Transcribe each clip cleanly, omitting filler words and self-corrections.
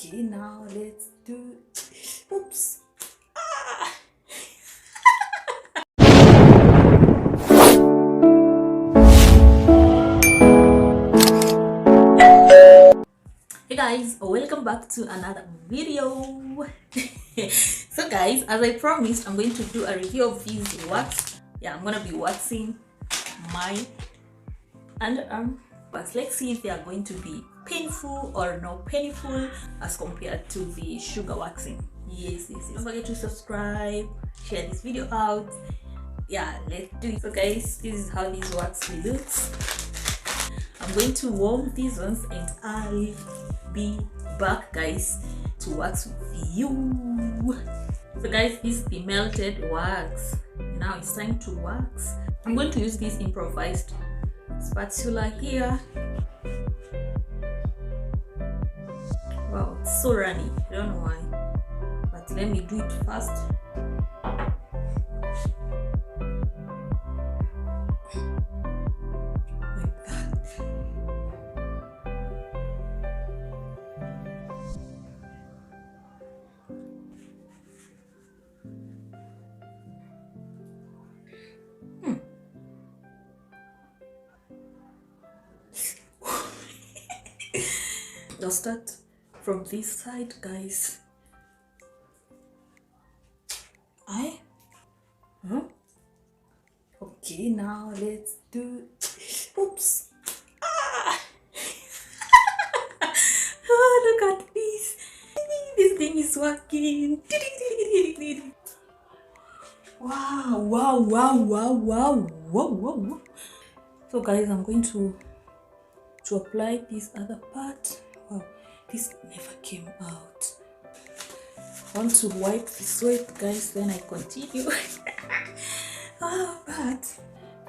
Okay, now let's do. Oops. Ah. Hey guys, welcome back to another video. So guys, as I promised, I'm going to do a review of these wax. Yeah, I'm gonna be waxing my underarm, but let's see if they are going to be painful or not painful as compared to the sugar waxing. Yes. Don't forget to subscribe, share this video out. Yeah, let's do it. So guys, this is how this wax looks. I'm going to warm these ones and I'll be back guys to wax with you. So guys, this is the melted wax. Now it's time to wax. I'm going to use this improvised spatula here. Wow, it's so runny. I don't know why, but let me do it fast. Like that. I'll start from this side, guys. Okay, now let's do. Oops. Ah. Oh, look at this. This thing is working. Wow. So guys, I'm going to apply this other part. Wow, this never came out. I want to wipe the sweat, guys, then I continue. But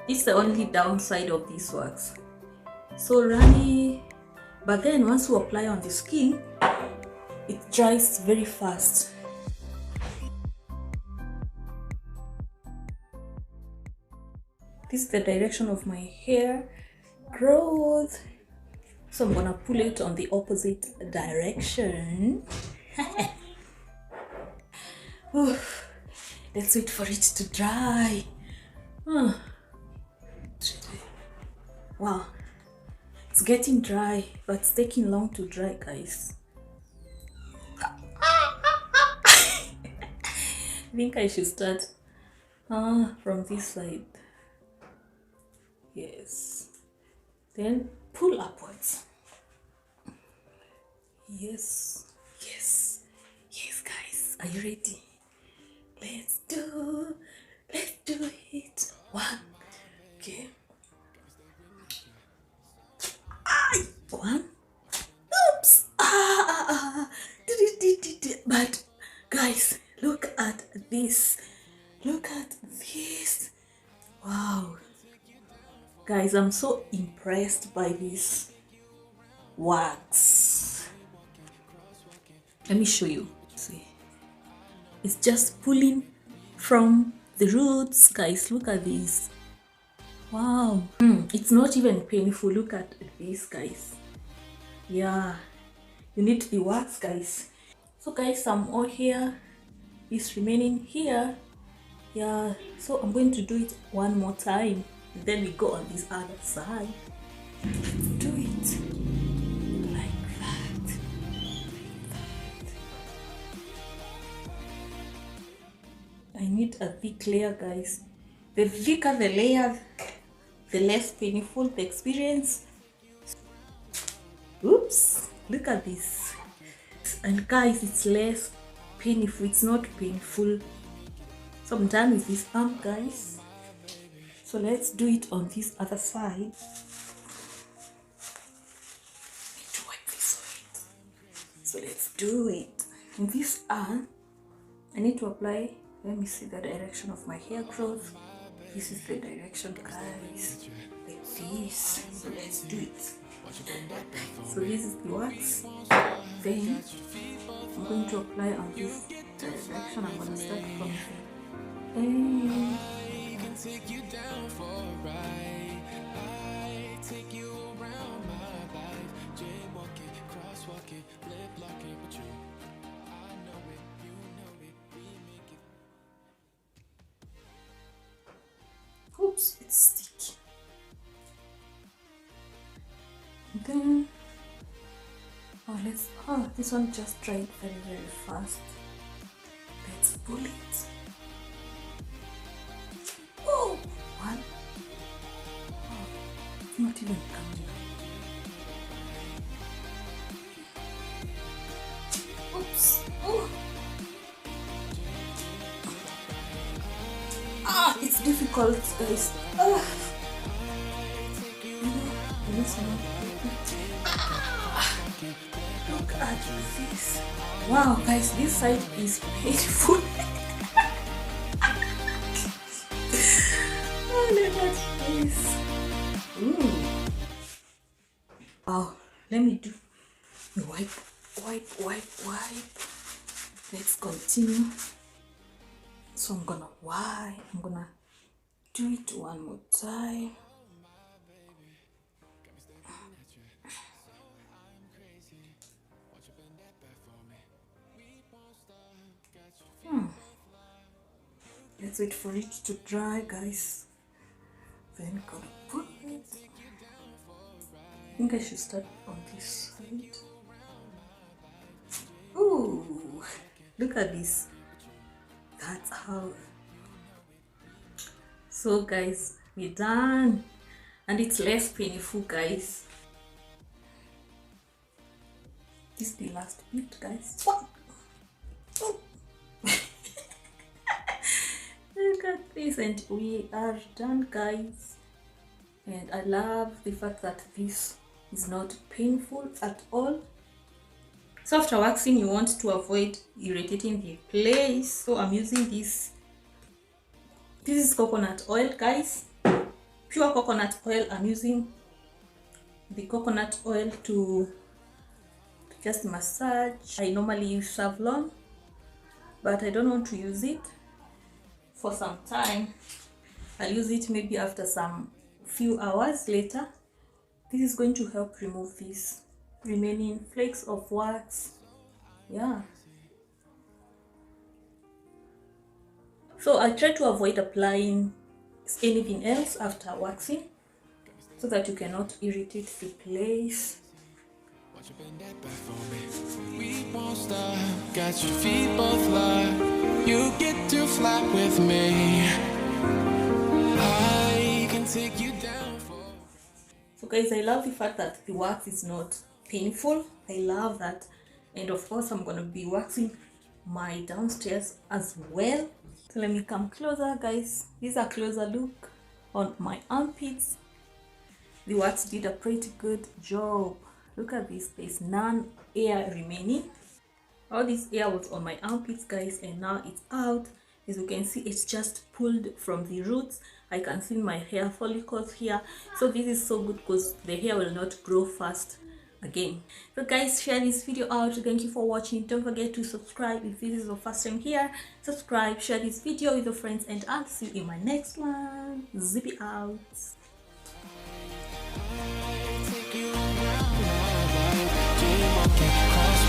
this is the only downside of this wax. So runny, but then once you apply on the skin, it dries very fast. This is the direction of my hair growth. So I'm gonna pull it on the opposite direction. Let's wait for it to dry. Wow, it's getting dry, but it's taking long to dry, guys. I think I should start from this side. Yes, then pull upwards. Yes guys, are you ready? Let's do it. One. Okay. One. Oops. But guys, look at this. Wow. Guys, I'm so impressed by this wax. Let me show you. See, it's just pulling from the roots, guys. Look at this. Wow. It's not even painful. Look at this, guys. Yeah, you need the wax, guys. So guys, some oil here is remaining here. Yeah, so I'm going to do it one more time, and then we go on this other side. Let's do it like that. I need a thick layer, guys. The thicker the layer, the less painful the experience. Oops, look at this. And guys, it's less painful. It's not painful. So I'm done with this arm, guys. So let's do it on this other side. I need to wipe this side. So let's do it. In this arm, I need to apply. Let me see the direction of my hair growth. This is the direction, guys. Like this. So let's do it. So this is the wax. Then I'm going to apply on this direction. I'm going to start from here. I can take you down for a ride. I take you around my life. Jaywalking, crosswalking, lip locking, but you bit sticky. And then this one just dried very fast. Let's pull it. Oh, one. Oh, it's not even coming. Oops. Oh. It's difficult, guys. Look at this. Wow, guys, this side is painful. Oh, look at this. Ooh. Oh, let me do wipe. Let's continue. So I'm gonna do it one more time. Let's wait for it to dry, guys. Then gonna put it. I think I should start on this side. Ooh, look at this. That's how. So guys, we're done, and it's less painful, guys. This is the last bit, guys. Look at this, and we are done, guys. And I love the fact that this is not painful at all. So after waxing, you want to avoid irritating the place, so I'm using this is coconut oil, guys, pure coconut oil. I'm using the coconut oil to just massage. I normally use Savlon, but I don't want to use it for some time. I'll use it maybe after some few hours later. This is going to help remove these remaining flakes of wax. Yeah, so I try to avoid applying anything else after waxing so that you cannot irritate the place. We won't stop, got your feet both locked. You get to fly with me. I can take you down for. So guys, I love the fact that the wax is not painful. I love that. And of course, I'm gonna be waxing my downstairs as well. So let me come closer, guys. This is a closer look on my armpits. The wax did a pretty good job. Look at this, there's none air remaining. All this air was on my armpits, guys, and now it's out. As you can see, it's just pulled from the roots. I can see my hair follicles here. So this is so good because the hair will not grow fast again. So guys, share this video out. Thank you for watching. Don't forget to subscribe if this is your first time here. Subscribe, share this video with your friends, and I'll see you in my next one. Zippy out.